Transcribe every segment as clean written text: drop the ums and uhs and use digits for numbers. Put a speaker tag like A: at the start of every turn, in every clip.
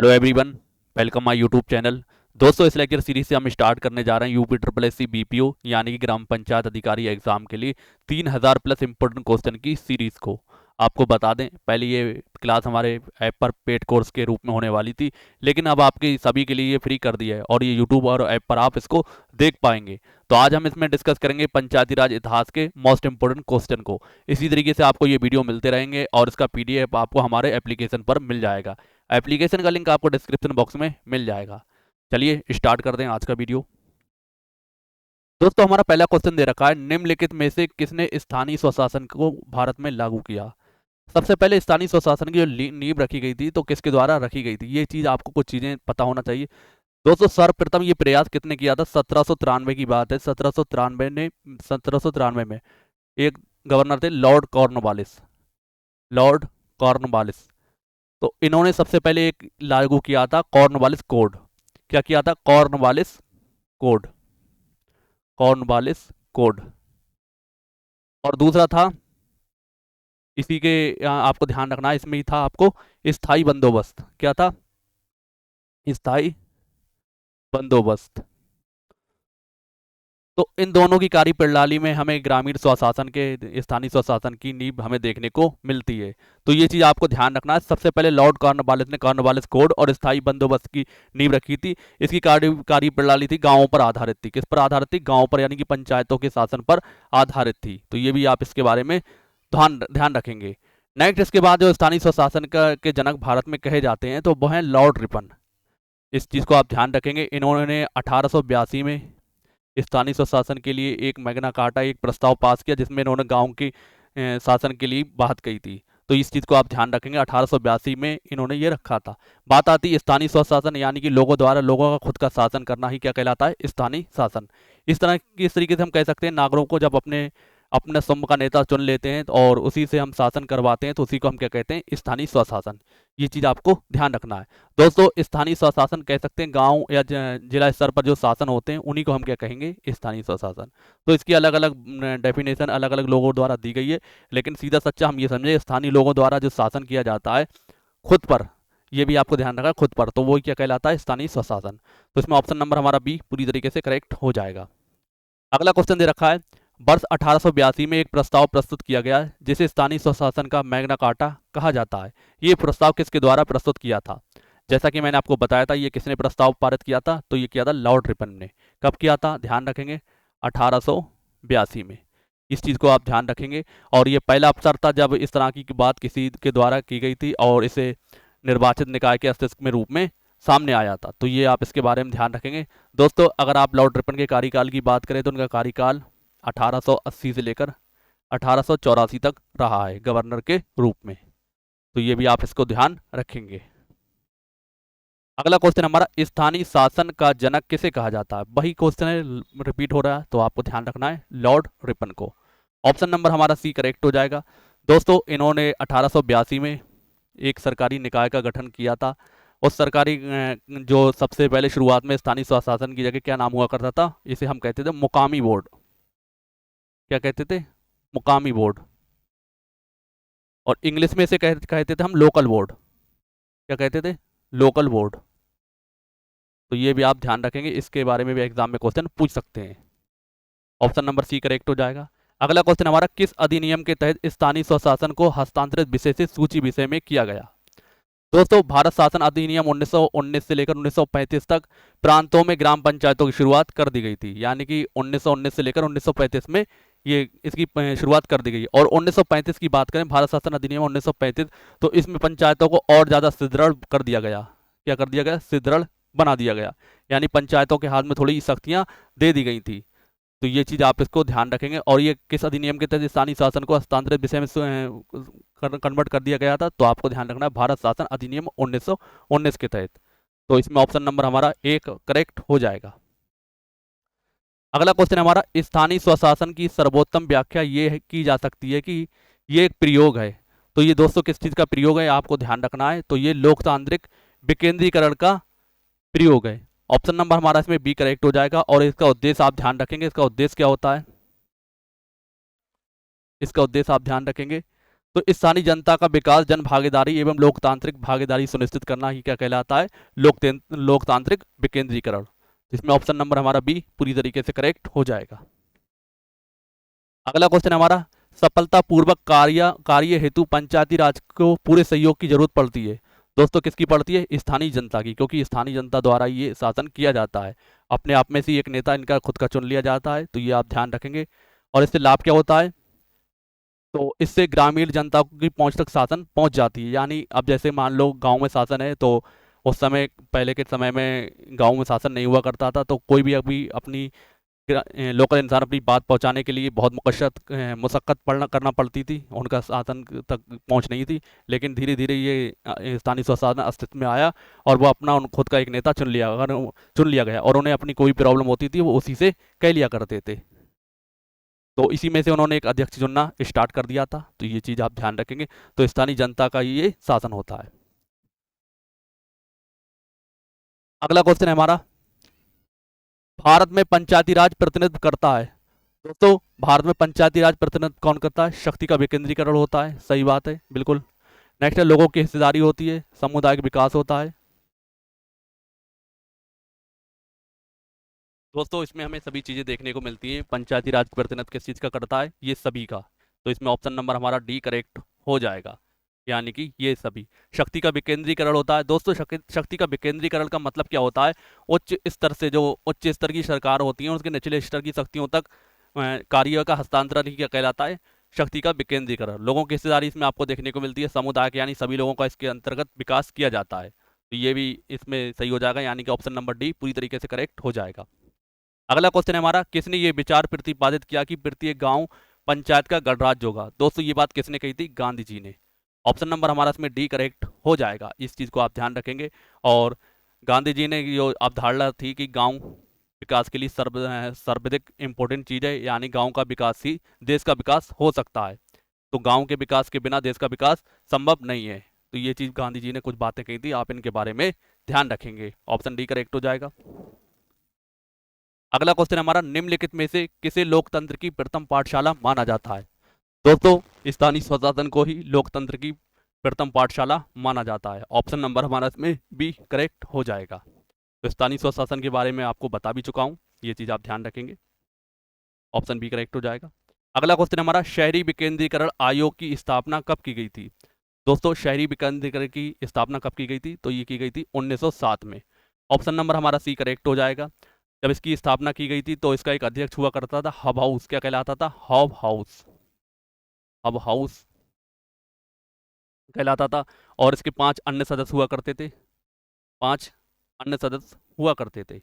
A: Hello everyone, welcome my YouTube channel. दोस्तों, इस lecture series से हम स्टार्ट करने जा रहे हैं UP triple S C BPO यानी कि ग्राम पंचायत अधिकारी एग्जाम के लिए 3000 प्लस इंपॉर्टेंट क्वेश्चन की सीरीज को। आपको बता दें, पहले ये क्लास हमारे ऐप पर पेड कोर्स के रूप में होने वाली थी, लेकिन अब आपके सभी के लिए ये फ्री कर दिया है और ये यूट्यूब और ऐप पर आप इसको देख पाएंगे। तो आज हम इसमें डिस्कस करेंगे पंचायती राज इतिहास के मोस्ट इंपोर्टेंट क्वेश्चन को। इसी तरीके से आपको ये वीडियो मिलते रहेंगे और इसका पीडीएफ आपको हमारे एप्लीकेशन पर मिल जाएगा। एप्लीकेशन का लिंक आपको डिस्क्रिप्शन बॉक्स में मिल जाएगा। चलिए स्टार्ट कर दें आज का वीडियो। दोस्तों, हमारा पहला क्वेश्चन दे रखा है, निम्नलिखित में से किसने स्थानीय स्वशासन को भारत में लागू किया। सबसे पहले स्थानीय स्वशासन की जो नींव रखी गई थी तो किसके द्वारा रखी गई थी, ये चीज आपको कुछ चीजें पता होना चाहिए। दोस्तों, सर्वप्रथम ये प्रयास कितने किया था, 1793 की बात है। 1793 में एक गवर्नर थे लॉर्ड कॉर्नवालिस। लॉर्ड कॉर्नवालिस, तो इन्होंने सबसे पहले एक लागू किया था कॉर्नवालिस कोड। क्या किया था, कॉर्नवालिस कोड। Cornwallis code. और दूसरा था, इसी के आपको ध्यान रखना है, इसमें ही था आपको स्थायी बंदोबस्त। क्या था, स्थायी बंदोबस्त। तो इन दोनों की कार्यप्रणाली में हमें ग्रामीण स्वशासन के स्थानीय स्वशासन की नींव हमें देखने को मिलती है। तो ये चीज आपको ध्यान रखना है। सबसे पहले लॉर्ड कॉर्नवालिस ने कॉर्नवालिस कोड और स्थायी बंदोबस्त की नींव रखी थी। इसकी कार्यप्रणाली थी गांवों पर आधारित थी। किस पर आधारित थी, गांवों पर, यानी कि पंचायतों के शासन पर आधारित थी। तो ये भी आप इसके बारे में ध्यान रखेंगे। नेक्स्ट, इसके बाद जो स्थानीय स्वशासन के जनक भारत में कहे जाते हैं तो वह है लॉर्ड रिपन। इस चीज को आप ध्यान रखेंगे। इन्होंने 1882 में स्थानीय स्वशासन के लिए एक मैग्ना कार्टा, एक प्रस्ताव पास किया जिसमें इन्होंने गांव की शासन के लिए बात कही थी। तो इस चीज को आप ध्यान रखेंगे। 1882 में इन्होंने ये रखा था। बात आती है स्थानीय स्वशासन, यानी कि लोगों द्वारा लोगों का खुद का शासन करना ही क्या कहलाता है, स्थानीय शासन। इस तरीके से हम कह सकते हैं, नागरिकों को जब अपने अपने समूह का नेता चुन लेते हैं और उसी से हम शासन करवाते हैं तो उसी को हम क्या कहते हैं, स्थानीय स्वशासन। ये चीज आपको ध्यान रखना है। दोस्तों, स्थानीय स्वशासन कह सकते हैं गांव या जिला स्तर पर जो शासन होते हैं उन्हीं को हम क्या कहेंगे, स्थानीय स्वशासन। तो इसकी अलग अलग डेफिनेशन अलग अलग लोगों द्वारा दी गई है, लेकिन सीधा सच्चा हम ये समझे, स्थानीय लोगों द्वारा जो शासन किया जाता है खुद पर, ये भी आपको ध्यान रखना, खुद पर, तो वो क्या कहलाता है, स्थानीय स्वशासन। तो इसमें ऑप्शन नंबर हमारा बी पूरी तरीके से करेक्ट हो जाएगा। अगला क्वेश्चन दे रखा है, वर्ष 1882 में एक प्रस्ताव प्रस्तुत किया गया जिसे स्थानीय स्वशासन का मैग्ना कार्टा कहा जाता है। ये प्रस्ताव किसके द्वारा प्रस्तुत किया था। जैसा कि मैंने आपको बताया था, ये किसने प्रस्ताव पारित किया था, तो ये किया था लॉर्ड रिपन ने। कब किया था, ध्यान रखेंगे, 1882 में। इस चीज को आप ध्यान रखेंगे। और ये पहला अवसर था जब इस तरह की बात किसी के द्वारा की गई थी और इसे निर्वाचित निकाय के अस्तित्व में रूप में सामने आया था। तो ये आप इसके बारे में ध्यान रखेंगे। दोस्तों, अगर आप लॉर्ड रिपन के कार्यकाल की बात करें तो उनका कार्यकाल 1880 से लेकर 1884 तक रहा है गवर्नर के रूप में। तो ये भी आप इसको ध्यान रखेंगे। अगला क्वेश्चन हमारा, स्थानीय शासन का जनक किसे कहा जाता है। वही क्वेश्चन है, रिपीट हो रहा है, तो आपको ध्यान रखना है लॉर्ड रिपन को। ऑप्शन नंबर हमारा सी करेक्ट हो जाएगा। दोस्तों, इन्होंने 1882 में एक सरकारी निकाय का गठन किया था। उस सरकारी जो सबसे पहले शुरुआत में स्थानीय स्वशासन की जगह क्या नाम हुआ करता था, इसे हम कहते थे मुकामी बोर्ड। क्या कहते थे, मुकामी बोर्ड। और इंग्लिश में इसे कहते थे हम लोकल बोर्ड। क्या कहते थे, लोकल बोर्ड। तो ये भी आप ध्यान रखेंगे, इसके बारे में भी एग्जाम में क्वेश्चन पूछ सकते हैं। ऑप्शन नंबर सी करेक्ट हो जाएगा। अगला क्वेश्चन हमारा, किस अधिनियम के तहत स्थानीय स्वशासन को हस्तांतरित विषय से सूची विषय में किया गया। दोस्तों, भारत शासन अधिनियम 1919 से लेकर 1935 तक प्रांतों में ग्राम पंचायतों की शुरुआत कर दी गई थी। यानी कि 1919 से लेकर 1935 में ये इसकी शुरुआत कर दी गई। और 1935 की बात करें, भारत शासन अधिनियम 1935, तो इसमें पंचायतों को और ज़्यादा सुदृढ़ कर दिया गया। क्या कर दिया गया, सुदृढ़ बना दिया गया। यानी पंचायतों के हाथ में थोड़ी शक्तियाँ दे दी गई थी। तो ये चीज़ आप इसको ध्यान रखेंगे। और ये किस अधिनियम के तहत स्थानीय शासन को हस्तांतरित विषय में कन्वर्ट कर दिया गया था, तो आपको ध्यान रखना है भारत शासन अधिनियम 1919 के तहत। तो इसमें ऑप्शन नंबर हमारा एक करेक्ट हो जाएगा। अगला क्वेश्चन हमारा, स्थानीय स्वशासन की सर्वोत्तम व्याख्या ये की जा सकती है कि ये एक प्रयोग है। तो ये दोस्तों किस चीज़ का प्रयोग है, आपको ध्यान रखना है। तो ये लोकतांत्रिक विकेंद्रीकरण का प्रयोग है। ऑप्शन नंबर हमारा इसमें बी करेक्ट हो जाएगा। और इसका उद्देश्य आप ध्यान रखेंगे, इसका उद्देश्य क्या होता है, इसका उद्देश्य आप ध्यान रखेंगे। तो स्थानीय जनता का विकास, जन भागीदारी एवं लोकतांत्रिक भागीदारी सुनिश्चित करना ही क्या कहलाता है? लोकतांत्रिक विकेंद्रीकरण। इसमें ऑप्शन नंबर हमारा बी पूरी तरीके से करेक्ट हो जाएगा। अगला क्वेश्चन हमारा, सफलतापूर्वक कार्य हेतु पंचायती राज को पूरे सहयोग की जरूरत पड़ती है। दोस्तों किसकी पड़ती है? स्थानीय जनता की, क्योंकि स्थानीय जनता द्वारा ये शासन किया जाता है। अपने आप में से एक नेता इनका खुद का चुन लिया जाता है, तो ये आप ध्यान रखेंगे। और इससे लाभ क्या होता है? तो इससे ग्रामीण जनता की पहुंच तक शासन पहुंच जाती है। यानी अब जैसे मान लो गांव में शासन है, तो उस समय पहले के समय में गांव में शासन नहीं हुआ करता था, तो कोई भी अभी अपनी लोकल इंसान अपनी बात पहुंचाने के लिए बहुत मुशक्कत करना पड़ती थी, उनका शासन तक पहुंच नहीं थी। लेकिन धीरे धीरे ये स्थानीय स्वशासन अस्तित्व में आया और वो अपना खुद का एक नेता चुन लिया गया, और उन्हें अपनी कोई प्रॉब्लम होती थी वो उसी से कह लिया करते थे। तो इसी में से उन्होंने एक अध्यक्ष चुनना स्टार्ट कर दिया था, तो ये चीज़ आप ध्यान रखेंगे। तो स्थानीय जनता का ये शासन होता है। अगला क्वेश्चन है हमारा, भारत में पंचायती राज प्रतिनिधित्व करता है। दोस्तों भारत में पंचायती राज प्रतिनिधित्व कौन करता है? शक्ति का विकेंद्रीकरण होता है, सही बात है, बिल्कुल। नेक्स्ट है, लोगों की हिस्सेदारी होती है, सामुदायिक विकास होता है। दोस्तों इसमें हमें सभी चीज़ें देखने को मिलती हैं। पंचायती राज प्रतिनिधित्व किस चीज़ का करता है? ये सभी का। तो इसमें ऑप्शन नंबर हमारा डी करेक्ट हो जाएगा, यानी कि ये सभी। शक्ति का विकेंद्रीकरण होता है। दोस्तों शक्ति का विकेंद्रीकरण का मतलब क्या होता है? उच्च स्तर से जो उच्च स्तर की सरकार होती है उसके निचले स्तर की शक्तियों तक कार्य का हस्तांतरण ही क्या कहलाता है? शक्ति का विकेंद्रीकरण। लोगों की हिस्सेदारी इसमें आपको देखने को मिलती है, समुदाय के यानी सभी लोगों का इसके अंतर्गत विकास किया जाता है। तो ये भी इसमें सही हो जाएगा, यानी कि ऑप्शन नंबर डी पूरी तरीके से करेक्ट हो जाएगा। अगला क्वेश्चन है हमारा, किसने ये विचार प्रतिपादित किया कि प्रत्येक गांव पंचायत का गणराज्य होगा? दोस्तों ये बात किसने कही थी? गांधी जी ने। ऑप्शन नंबर हमारा इसमें डी करेक्ट हो जाएगा, इस चीज़ को आप ध्यान रखेंगे। और गांधी जी ने जो अवधारणा थी कि गांव विकास के लिए सर्वाधिक इम्पोर्टेंट चीज़ है, यानी गांव का विकास ही देश का विकास हो सकता है। तो गांव के विकास के बिना देश का विकास संभव नहीं है। तो ये चीज़ गांधी जी ने कुछ बातें कही थी, आप इनके बारे में ध्यान रखेंगे। ऑप्शन डी करेक्ट हो जाएगा। अगला क्वेश्चन हमारा, निम्नलिखित में से किसे लोकतंत्र की प्रथम पाठशाला माना जाता है? दोस्तों स्थानीय स्वशासन को ही लोकतंत्र की प्रथम पाठशाला माना जाता है। ऑप्शन नंबर हमारा इसमें बी करेक्ट हो जाएगा। तो स्थानीय स्वशासन के बारे में आपको बता भी चुका हूं, ये चीज़ आप ध्यान रखेंगे। ऑप्शन बी करेक्ट हो जाएगा। अगला क्वेश्चन हमारा, शहरी विकेंद्रीकरण आयोग की स्थापना कब की गई थी? दोस्तों शहरी विकेंद्रीकरण की स्थापना कब की गई थी? तो ये की गई थी 1907 में। ऑप्शन नंबर हमारा सी करेक्ट हो जाएगा। जब इसकी स्थापना की गई थी तो इसका एक अध्यक्ष हुआ करता था, हब हाउस। क्या कहलाता था? Hub house. हब हाउस कहलाता था। और इसके 5 अन्य सदस्य हुआ करते थे, 5 अन्य सदस्य हुआ करते थे।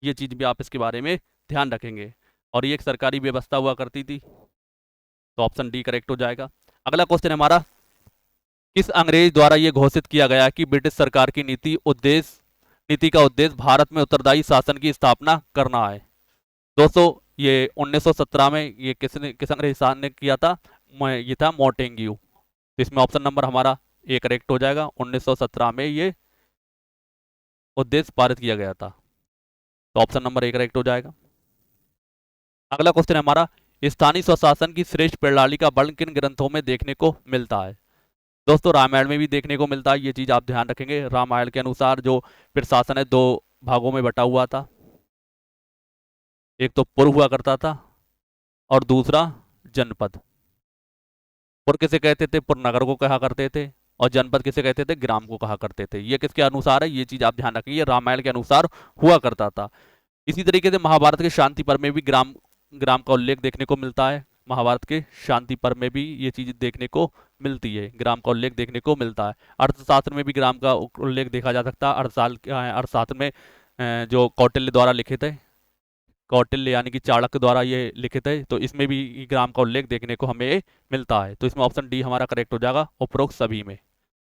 A: ये चीज़ भी आप इसके बारे में ध्यान रखेंगे। और ये एक सरकारी व्यवस्था हुआ करती थी, तो ऑप्शन डी करेक्ट हो जाएगा। अगला क्वेश्चन हमारा, किस अंग्रेज द्वारा ये घोषित किया गया कि ब्रिटिश सरकार की नीति का उद्देश्य भारत में उत्तरदायी शासन की स्थापना करना है? दोस्तों ये 1917 में ये किस अंग्रेज शासन ने किया था? ये था मोंटेग्यू। तो इसमें ऑप्शन नंबर हमारा ए करेक्ट हो जाएगा। 1917 में ये उद्देश्य पारित किया गया था, तो ऑप्शन नंबर ए करेक्ट हो जाएगा। अगला क्वेश्चन हमारा, स्थानीय स्वशासन की श्रेष्ठ प्रणाली का वर्णन किन ग्रंथों में देखने को मिलता है? दोस्तों रामायण में भी देखने को मिलता है, ये चीज आप ध्यान रखेंगे। रामायण के अनुसार जो प्रशासन है 2 भागों में बटा हुआ था। एक तो पुर हुआ करता था और दूसरा जनपद। पुर किसे कहते थे? पुर नगर को कहा करते थे। और जनपद किसे कहते थे? ग्राम को कहा करते थे। ये किसके अनुसार है? ये चीज आप ध्यान रखेंगे, ये रामायण के अनुसार हुआ करता था। इसी तरीके से महाभारत के शांति पर्व में भी ग्राम ग्राम का उल्लेख देखने को मिलता है। महाभारत के शांति पर्व में भी ये चीज देखने को मिलती है, ग्राम का उल्लेख देखने को मिलता है। अर्थशास्त्र में भी ग्राम का उल्लेख देखा जा सकता है। अर्थशास्त्र में जो कौटिल्य द्वारा लिखित है, कौटिल्य यानी कि चाणक्य द्वारा ये लिखित है, तो इसमें भी ग्राम का उल्लेख देखने को हमें मिलता है। तो इसमें ऑप्शन डी हमारा करेक्ट हो जाएगा, उपरोक्त सभी में।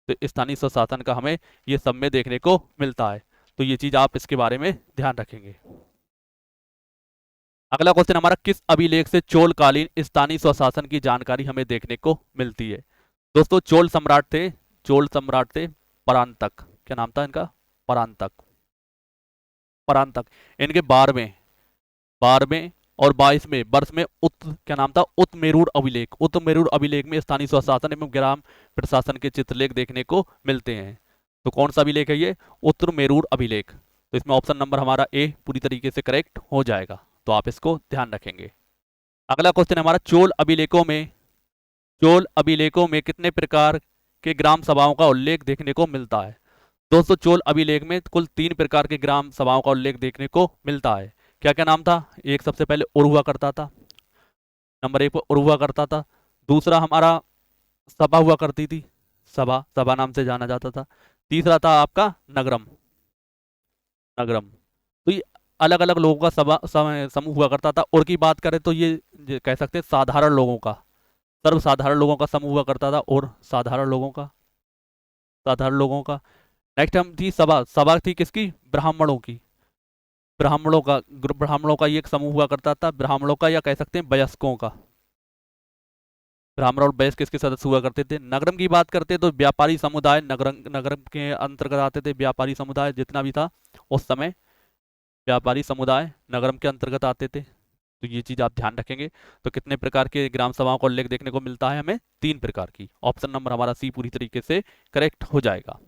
A: तो स्थानीय स्वशासन का हमें ये सब में देखने को मिलता है, तो ये चीज आप इसके बारे में ध्यान रखेंगे। अगला क्वेश्चन हमारा, किस अभिलेख से चोलकालीन स्थानीय स्वशासन की जानकारी हमें देखने को मिलती है? दोस्तों चोल सम्राट थे परांतक। क्या नाम था इनका? परांतक। परांतक। इनके 12वें और 22 में वर्ष में क्या नाम था, उत्तमेरूर अभिलेख। उत्तमेरूर अभिलेख में स्थानीय स्वशासन एवं ग्राम प्रशासन के चित्रलेख देखने को मिलते हैं। तो कौन सा अभिलेख है ये, उत्तमेरूर अभिलेख। तो इसमें ऑप्शन नंबर हमारा ए पूरी तरीके से करेक्ट हो जाएगा, तो आप इसको ध्यान रखेंगे। अगला क्वेश्चन हमारा, चोल अभिलेखों में कितने प्रकार के ग्राम सभाओं का उल्लेख देखने को मिलता है। दोस्तों चोल अभिलेख में कुल 3 प्रकार के ग्राम सभाओं का उल्लेख देखने को मिलता है। क्या क्या नाम था, एक सबसे पहले उर हुआ करता था, नंबर 1 पर उर हुआ करता था। दूसरा हमारा सभा हुआ करती थी, सभा सभा नाम से जाना जाता था। तीसरा था आपका नगरम, नगरम। तो ये अलग अलग लोगों का समूह हुआ करता था। और की बात करें तो ये कह सकते हैं साधारण लोगों का, सर्वसाधारण लोगों का समूह हुआ करता था, और साधारण लोगों का, साधारण लोगों का। नेक्स्ट हम थी सभा, सभा थी किसकी, ब्राह्मणों की, ब्राह्मणों का ये एक समूह हुआ करता था, ब्राह्मणों का, या कह सकते हैं वयस्कों का। ब्राह्मण और वयस्क किसके सदस्य हुआ करते थे। नगरम की बात करते तो व्यापारी समुदाय नगरम के अंतर्गत आते थे। व्यापारी समुदाय जितना भी था उस समय, व्यापारी समुदाय नगरम के अंतर्गत आते थे। तो ये चीज आप ध्यान रखेंगे। तो कितने प्रकार के ग्राम सभाओं का उल्लेख देखने को मिलता है हमें, 3 प्रकार की। ऑप्शन नंबर हमारा सी पूरी तरीके से करेक्ट हो जाएगा।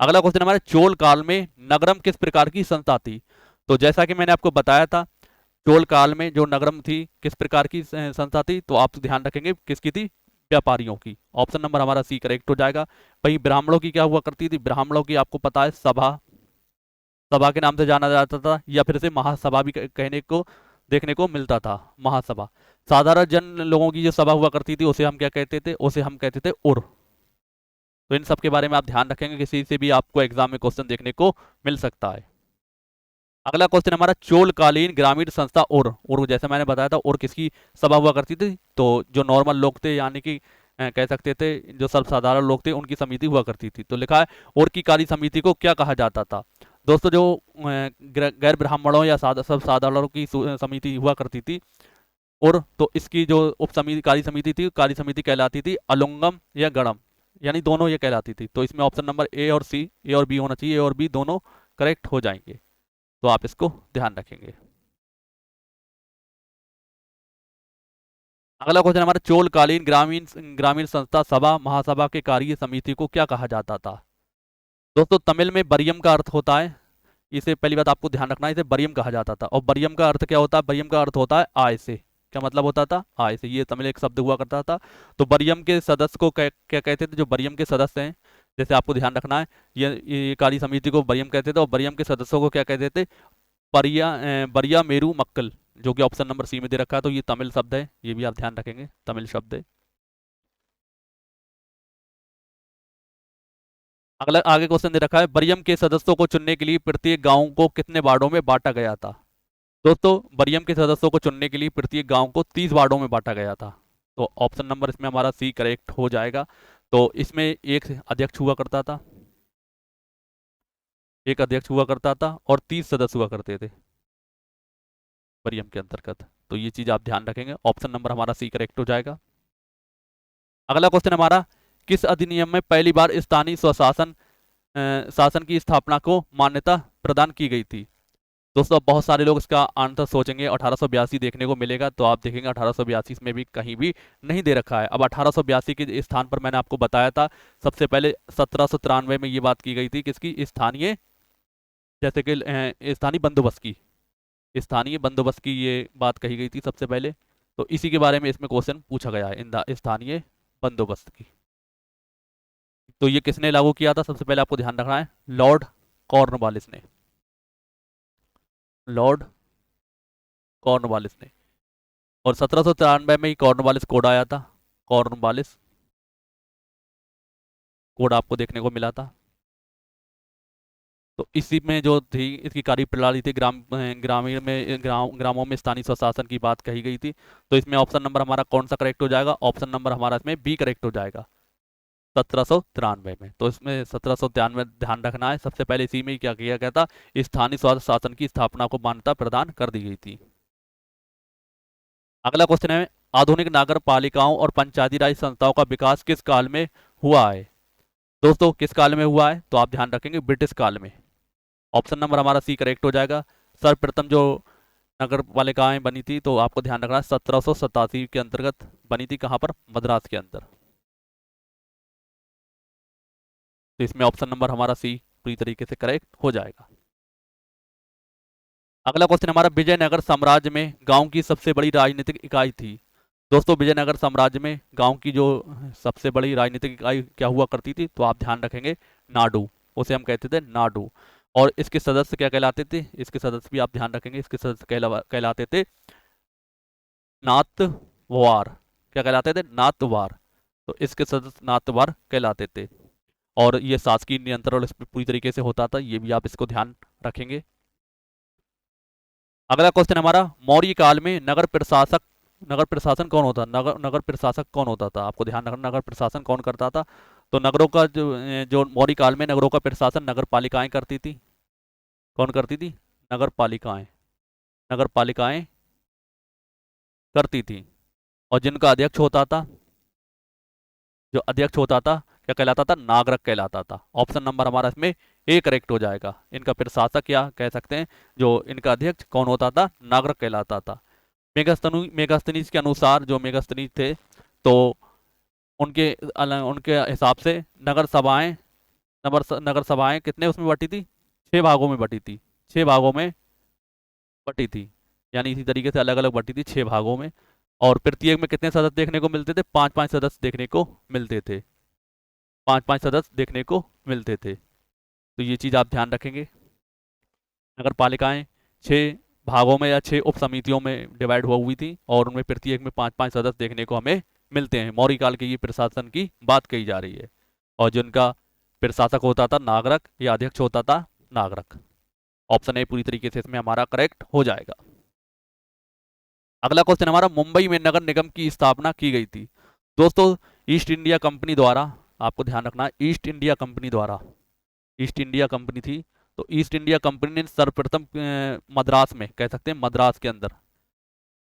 A: अगला क्वेश्चन हमारे, चोल काल में नगरम किस प्रकार की संस्था थी। तो जैसा कि मैंने आपको बताया था, चोल काल में जो नगरम थी किस प्रकार की संस्था थी, तो आप ध्यान रखेंगे किसकी थी, व्यापारियों की। ऑप्शन नंबर हमारा सी करेक्ट हो जाएगा। वही ब्राह्मणों की क्या हुआ करती थी, ब्राह्मणों की आपको पता है सभा, सभा के नाम से जाना जाता था, या फिर से महासभा भी कहने को देखने को मिलता था, महासभा। साधारण जन लोगों की जो सभा हुआ करती थी उसे हम क्या कहते थे, उसे हम कहते थे उर। तो इन सब के बारे में आप ध्यान रखेंगे, किसी से भी आपको एग्जाम में क्वेश्चन देखने को मिल सकता है। अगला क्वेश्चन हमारा, चोलकालीन ग्रामीण संस्था और जैसे मैंने बताया था, और किसकी सभा हुआ करती थी, तो जो नॉर्मल लोग थे, यानी कि कह सकते थे जो सर्वसाधारण लोग थे, उनकी समिति हुआ करती थी। तो लिखा है, और की कार्य समिति को क्या कहा जाता था। दोस्तों जो गैर ब्राह्मणों या सब साधारणों की समिति हुआ करती थी, और तो इसकी जो उप समिति कार्य समिति थी, कार्य समिति कहलाती थी अलुंगम या गणम, यानी दोनों ये कहलाती थी। तो इसमें ऑप्शन नंबर ए और सी, ए और बी होना चाहिए, ए और बी दोनों करेक्ट हो जाएंगे, तो आप इसको ध्यान रखेंगे। अगला क्वेश्चन हमारा, चोलकालीन ग्रामीण ग्रामीण संस्था सभा महासभा के कार्य समिति को क्या कहा जाता था। दोस्तों तमिल में बरियम का अर्थ होता है, इसे पहली बात आपको ध्यान रखना है, इसे बरियम कहा जाता था। और बरियम का अर्थ क्या होता है, बरियम का अर्थ होता है आय से। क्या मतलब होता था, आय से। ये तमिल एक शब्द हुआ करता था। तो बरियम के सदस्य को क्या कहते थे, जो बरियम के सदस्य हैं, जैसे आपको ध्यान रखना है, ये कार्य समिति को बरियम कहते थे, और बरियम के सदस्यों को क्या कहते थे, बरिया मेरू मक्कल, जो कि ऑप्शन नंबर सी में दे रखा है। तो ये तमिल शब्द है, ये भी आप ध्यान रखेंगे, तमिल शब्द है। अगला आगे क्वेश्चन दे रखा है, बरियम के सदस्यों को चुनने के लिए प्रत्येक गांव को कितने वार्डों में बांटा गया था। दोस्तों बरियम के सदस्यों को चुनने के लिए प्रत्येक गांव को 30 वार्डों में बांटा गया था। तो ऑप्शन नंबर इसमें हमारा सी करेक्ट हो जाएगा। तो इसमें एक अध्यक्ष हुआ करता था, एक अध्यक्ष हुआ करता था, और 30 सदस्य हुआ करते थे बरियम के अंतर्गत। तो ये चीज आप ध्यान रखेंगे, ऑप्शन नंबर हमारा सी करेक्ट हो जाएगा। अगला क्वेश्चन हमारा, किस अधिनियम में पहली बार स्थानीय स्वशासन शासन की स्थापना को मान्यता प्रदान की गई थी। दोस्तों बहुत सारे लोग इसका आंसर सोचेंगे 1882 देखने को मिलेगा, तो आप देखेंगे 1882 में भी कहीं भी नहीं दे रखा है। अब 1882 के स्थान पर मैंने आपको बताया था, सबसे पहले 1793 में ये बात की गई थी, किसकी, स्थानीय, जैसे कि स्थानीय बंदोबस्त की, स्थानीय बंदोबस्त की ये बात कही गई थी सबसे पहले। तो इसी के बारे में इसमें क्वेश्चन पूछा गया है, स्थानीय बंदोबस्त की। तो ये किसने लागू किया था, सबसे पहले आपको ध्यान रखना है, लॉर्ड कॉर्नवालिस ने, लॉर्ड कॉर्नवालिस ने। और 1793 में ही कॉर्नवालिस कोड आया था, कॉर्नवालिस कोड आपको देखने को मिला था। तो इसी में जो थी इसकी कार्य प्रणाली थी, ग्रामीण में ग्रामों में स्थानीय स्वशासन की बात कही गई थी। तो इसमें ऑप्शन नंबर हमारा कौन सा करेक्ट हो जाएगा, ऑप्शन नंबर हमारा इसमें बी करेक्ट हो जाएगा, 1793 में। तो इसमें 1793 ध्यान रखना है, सबसे पहले इसी में ही क्या किया गया था, स्थानीय स्वशासन की स्थापना को मान्यता प्रदान कर दी गई थी। अगला क्वेश्चन है, आधुनिक नगर पालिकाओं और पंचायती राज संस्थाओं का विकास किस काल में हुआ है। दोस्तों किस काल में हुआ है, तो आप ध्यान रखेंगे ब्रिटिश काल में। ऑप्शन नंबर हमारा सी करेक्ट हो जाएगा। सर्वप्रथम जो नगर पालिकाएं बनी थी, तो आपको ध्यान रखना 1787 के अंतर्गत बनी थी। कहाँ पर? मद्रास के अंदर। तो इसमें ऑप्शन नंबर हमारा सी पूरी तरीके से करेक्ट हो जाएगा। अगला क्वेश्चन हमारा, विजयनगर साम्राज्य में गांव की सबसे बड़ी राजनीतिक इकाई थी। दोस्तों विजयनगर साम्राज्य में गांव की जो सबसे बड़ी राजनीतिक इकाई क्या हुआ करती थी, तो आप ध्यान रखेंगे नाडू, उसे हम कहते थे नाडू। और इसके सदस्य क्या कहलाते थे? इसके सदस्य भी आप ध्यान रखेंगे, इसके सदस्य कहलाते थे नाथवार। क्या कहलाते थे? नाथवार। तो इसके सदस्य नाथवार कहलाते थे। और ये शासकीय नियंत्रण इस पे पूरी तरीके से होता था, ये भी आप इसको ध्यान रखेंगे। अगला क्वेश्चन हमारा, मौर्य काल में नगर प्रशासन कौन होता? नगर प्रशासक कौन होता था? आपको ध्यान रखना, नगर प्रशासन कौन करता था? तो नगरों का जो मौर्य काल में नगरों का प्रशासन नगर पालिकाएं करती थी। कौन करती थी? नगर पालिकाएं। नगर पालिकाएं करती थी। और जिनका अध्यक्ष होता था, जो अध्यक्ष होता था, क्या कहलाता था? नागरक कहलाता था। ऑप्शन नंबर हमारा इसमें ए करेक्ट हो जाएगा। इनका प्रशासक या कह सकते हैं जो इनका अध्यक्ष कौन होता था? नागरक कहलाता था। मेगास्थनीज के अनुसार, जो मेगास्थनीज थे, तो उनके हिसाब से नगर सभाएं कितने उसमें बटी थी? 6 भागों में बटी थी। 6 भागों में बटी थी, यानी इसी तरीके से अलग अलग बटी थी 6 भागों में। और प्रत्येक में कितने सदस्य देखने को मिलते थे? 5-5 सदस्य देखने को मिलते थे। 5-5 सदस्य देखने को मिलते थे। तो ये चीज़ आप ध्यान रखेंगे। नगर पालिकाएं 6 भागों में या 6 उप समितियों में डिवाइड हुआ हुई थी, और उनमें प्रत्येक में 5-5 सदस्य देखने को हमें मिलते हैं। मौर्य काल के ये प्रशासन की बात कही जा रही है। और जिनका प्रशासक होता था नागरक, या अध्यक्ष होता था नागरक। ऑप्शन ए पूरी तरीके से इसमें हमारा करेक्ट हो जाएगा। अगला क्वेश्चन हमारा, मुंबई में नगर निगम की स्थापना की गई थी। दोस्तों ईस्ट इंडिया कंपनी द्वारा, आपको ध्यान रखना, ईस्ट इंडिया कंपनी द्वारा, ईस्ट इंडिया कंपनी थी, तो ईस्ट इंडिया कंपनी ने सर्वप्रथम मद्रास में, कह सकते हैं मद्रास के अंदर,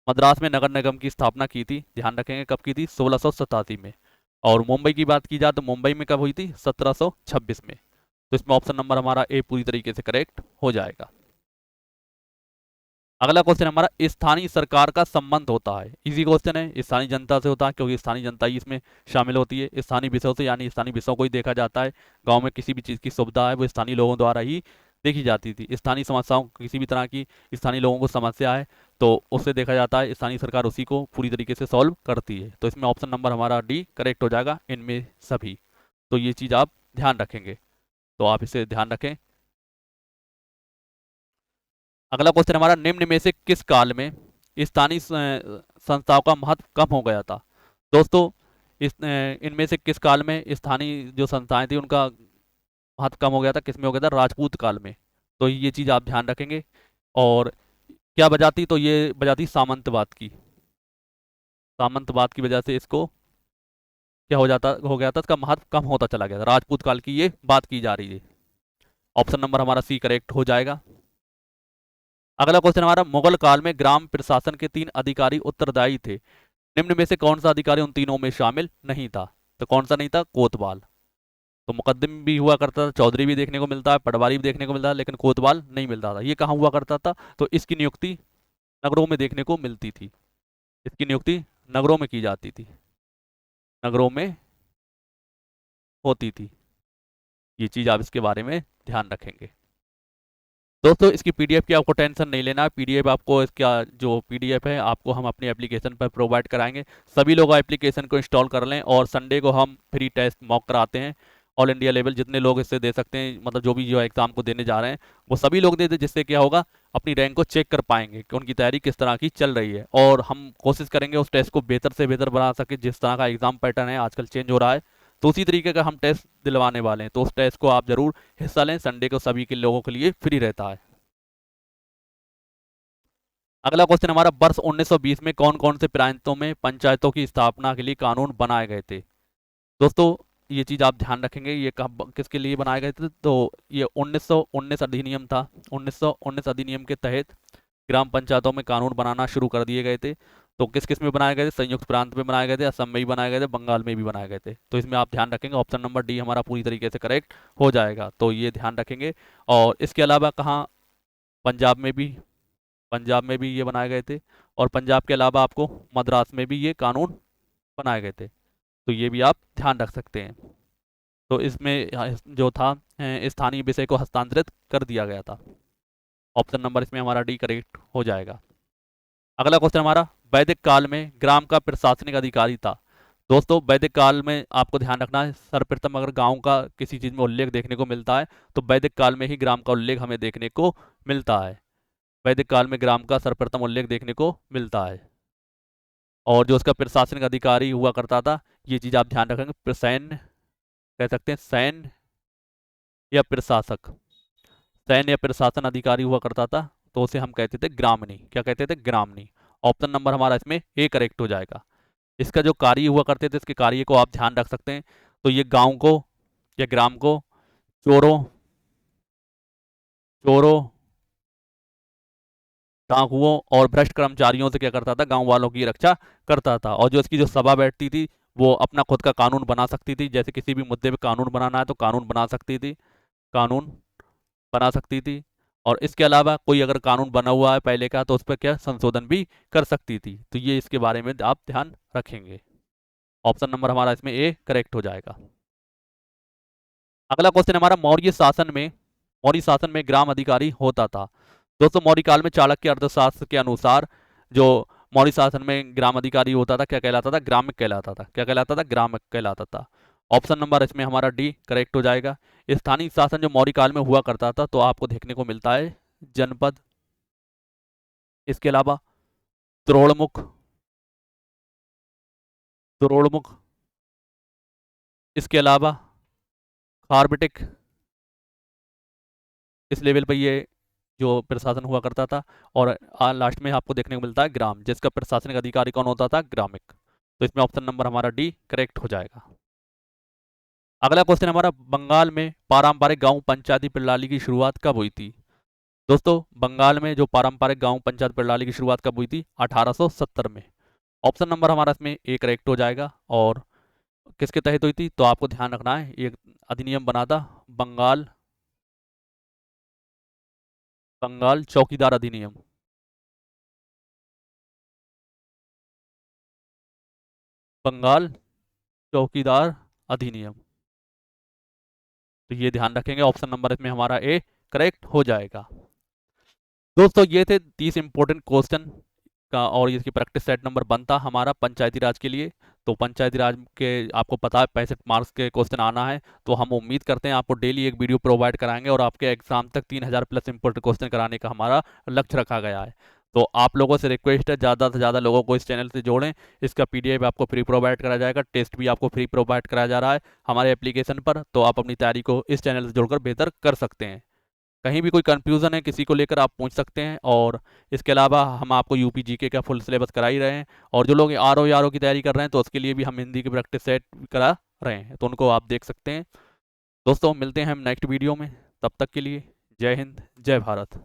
A: मद्रास में नगर निगम की स्थापना की थी। ध्यान रखेंगे कब की थी? 1687 में। और मुंबई की बात की जाए तो मुंबई में कब हुई थी? 1726 में। तो इसमें ऑप्शन नंबर हमारा ए पूरी तरीके से करेक्ट हो जाएगा। अगला क्वेश्चन हमारा, स्थानीय सरकार का संबंध होता है। इजी क्वेश्चन है, स्थानीय जनता से होता है, क्योंकि स्थानीय जनता ही इसमें शामिल होती है। स्थानीय विषयों से, यानी स्थानीय विषयों को ही देखा जाता है। गांव में किसी भी चीज़ की सुविधा है वो स्थानीय लोगों द्वारा ही देखी जाती थी। स्थानीय समस्याओं, किसी भी तरह की स्थानीय लोगों को समस्या है तो उससे देखा जाता है, स्थानीय सरकार उसी को पूरी तरीके से सॉल्व करती है। तो इसमें ऑप्शन नंबर हमारा डी करेक्ट हो जाएगा, इनमें सभी। तो ये चीज़ आप ध्यान रखेंगे, तो आप इसे ध्यान रखें। अगला क्वेश्चन हमारा, निम्न में से किस काल में स्थानीय संस्थाओं का महत्व कम हो गया था? दोस्तों इनमें से किस काल में स्थानीय जो संस्थाएं थी उनका महत्व कम हो गया था? किसमें हो गया था? राजपूत काल में। तो ये चीज़ आप ध्यान रखेंगे। और क्या वजह थी? तो ये वजह थी सामंतवाद की। सामंतवाद की वजह से इसको क्या हो गया था, इसका महत्व कम होता चला गया था। राजपूत काल की ये बात की जा रही है। ऑप्शन नंबर हमारा सी करेक्ट हो जाएगा। अगला क्वेश्चन हमारा, मुगल काल में ग्राम प्रशासन के 3 अधिकारी उत्तरदायी थे। निम्न में से कौन सा अधिकारी उन तीनों में शामिल नहीं था? तो कौन सा नहीं था? कोतवाल। तो मुकद्दम भी हुआ करता था, चौधरी भी देखने को मिलता है, पटवारी भी देखने को मिलता है, लेकिन कोतवाल नहीं मिलता था। ये कहाँ हुआ करता था? तो इसकी नियुक्ति नगरों में देखने को मिलती थी। इसकी नियुक्ति नगरों में की जाती थी, नगरों में होती थी। ये चीज़ आप इसके बारे में ध्यान रखेंगे। दोस्तों इसकी पीडीएफ की आपको टेंशन नहीं लेना है। पीडीएफ आपको, इसका जो पीडीएफ है आपको हम अपनी एप्लीकेशन पर प्रोवाइड कराएंगे। सभी लोग एप्लीकेशन को इंस्टॉल कर लें। और संडे को हम फ्री टेस्ट मॉक कराते हैं, ऑल इंडिया लेवल। जितने लोग इससे दे सकते हैं, मतलब जो एग्ज़ाम को देने जा रहे हैं वो सभी लोग दे दें, जिससे क्या होगा, अपनी रैंक को चेक कर पाएंगे कि उनकी तैयारी किस तरह की चल रही है। और हम कोशिश करेंगे उस टेस्ट को बेहतर से बेहतर बना सके। जिस तरह का एग्ज़ाम पैटर्न है आजकल चेंज हो रहा है, तो उसी तरीके का हम टेस्ट दिलवाने वाले हैं। तो उस टेस्ट को आप ज़रूर हिस्सा लें। संडे को सभी के लोगों के लिए फ्री रहता है। अगला क्वेश्चन हमारा, वर्ष 1920 में कौन कौन से प्रांतों में पंचायतों की स्थापना के लिए कानून बनाए गए थे? दोस्तों ये चीज़ आप ध्यान रखेंगे, ये कब किसके लिए बनाए गए थे? तो ये 1919 अधिनियम था। 1919 अधिनियम के तहत ग्राम पंचायतों में कानून बनाना शुरू कर दिए गए थे। तो किस किस में बनाए गए थे? संयुक्त प्रांत में बनाए गए थे, असम में भी बनाए गए थे, बंगाल में भी बनाए गए थे। तो इसमें आप ध्यान रखेंगे, ऑप्शन नंबर डी हमारा पूरी तरीके से करेक्ट हो जाएगा। तो ये ध्यान रखेंगे। और इसके अलावा कहाँ? पंजाब में भी पंजाब में भी ये बनाए गए थे, और पंजाब के अलावा आपको मद्रास में भी ये कानून बनाए गए थे। तो ये भी आप ध्यान रख सकते हैं। तो इसमें जो था स्थानीय विषय को हस्तांतरित कर दिया गया था। ऑप्शन नंबर इसमें हमारा डी करेक्ट हो जाएगा। अगला क्वेश्चन हमारा, वैदिक काल में ग्राम का प्रशासनिक अधिकारी था। दोस्तों वैदिक काल में आपको ध्यान रखना है, सर्वप्रथम अगर गांव का किसी चीज में उल्लेख देखने को मिलता है तो वैदिक काल में ही ग्राम का उल्लेख हमें देखने को मिलता है। वैदिक काल में ग्राम का सर्वप्रथम उल्लेख देखने को मिलता है। और जो उसका प्रशासनिक अधिकारी हुआ करता था, ये चीज आप ध्यान रखेंगे, सैन्य कह सकते हैं, सैन्य या प्रशासक, सैन्य या प्रशासन अधिकारी हुआ करता था, तो उसे हम कहते थे ग्रामणी। क्या कहते थे? ग्रामणी। ऑप्शन नंबर हमारा इसमें ए करेक्ट हो जाएगा। इसका जो कार्य हुआ करते थे, इसके कार्य को आप ध्यान रख सकते हैं। तो ये गांव को या ग्राम को चोरों चोरों डाकुओं और भ्रष्ट कर्मचारियों से क्या करता था? गांव वालों की रक्षा करता था। और जो इसकी जो सभा बैठती थी, वो अपना खुद का कानून बना सकती थी। जैसे किसी भी मुद्दे पे कानून बनाना है तो कानून बना सकती थी, कानून बना सकती थी। और इसके अलावा कोई अगर कानून बना हुआ है पहले का, तो उस पर क्या संशोधन भी कर सकती थी। तो ये इसके बारे में आप ध्यान रखेंगे। ऑप्शन नंबर हमारा इसमें ए करेक्ट हो जाएगा। अगला क्वेश्चन हमारा, मौर्य शासन में ग्राम अधिकारी होता था। दोस्तों मौर्य काल में चाणक्य अर्थशास्त्र के अनुसार जो मौर्य शासन में ग्राम अधिकारी होता था, क्या कहलाता था? ग्रामिक कहलाता था। क्या कहलाता था? ग्रामिक कहलाता था। ऑप्शन नंबर इसमें हमारा डी करेक्ट हो जाएगा। स्थानीय शासन जो मौर्य काल में हुआ करता था, तो आपको देखने को मिलता है जनपद, इसके अलावा द्रोणमुख, द्रोणमुख, इसके अलावा खारबिटिक, इस लेवल पर ये जो प्रशासन हुआ करता था। और लास्ट में आपको देखने को मिलता है ग्राम, जिसका प्रशासनिक अधिकारी कौन होता था? ग्रामिक। तो इसमें ऑप्शन नंबर हमारा डी करेक्ट हो जाएगा। अगला क्वेश्चन हमारा, बंगाल में पारंपरिक गांव पंचायती प्रणाली की शुरुआत कब हुई थी? दोस्तों बंगाल में जो पारंपरिक गांव पंचायत प्रणाली की शुरुआत कब हुई थी? 1870 में। ऑप्शन नंबर हमारा इसमें ए करेक्ट हो जाएगा। और किसके तहत हुई थी? तो आपको ध्यान रखना है, ये अधिनियम बना था बंगाल बंगाल चौकीदार अधिनियम। बंगाल चौकीदार अधिनियम। तो ये ध्यान रखेंगे, ऑप्शन नंबर इसमें हमारा ए करेक्ट हो जाएगा। दोस्तों ये थे 30 इंपॉर्टेंट क्वेश्चन का, और इसकी प्रैक्टिस सेट नंबर 1 था हमारा पंचायती राज के लिए। तो पंचायती राज के आपको पता है 65 मार्क्स के क्वेश्चन आना है। तो हम उम्मीद करते हैं आपको डेली एक वीडियो प्रोवाइड कराएंगे, और आपके एग्जाम तक 3000 प्लस इंपॉर्टेंट क्वेश्चन कराने का हमारा लक्ष्य रखा गया है। तो आप लोगों से रिक्वेस्ट है, ज़्यादा से ज़्यादा लोगों को इस चैनल से जोड़ें। इसका पीडीएफ आपको फ्री प्रोवाइड कराया जाएगा, टेस्ट भी आपको फ्री प्रोवाइड कराया जा रहा है हमारे एप्लीकेशन पर। तो आप अपनी तैयारी को इस चैनल से जोड़कर बेहतर कर सकते हैं। कहीं भी कोई कंफ्यूजन है किसी को लेकर, आप पूछ सकते हैं। और इसके अलावा हम आपको यूपी जीके का फुल सिलेबस करा ही रहे हैं, और जो लोग आर ओ की तैयारी कर रहे हैं तो उसके लिए भी हम हिंदी की प्रैक्टिस सेट करा रहे हैं, तो उनको आप देख सकते हैं। दोस्तों मिलते हैं हम नेक्स्ट वीडियो में, तब तक के लिए जय हिंद जय भारत।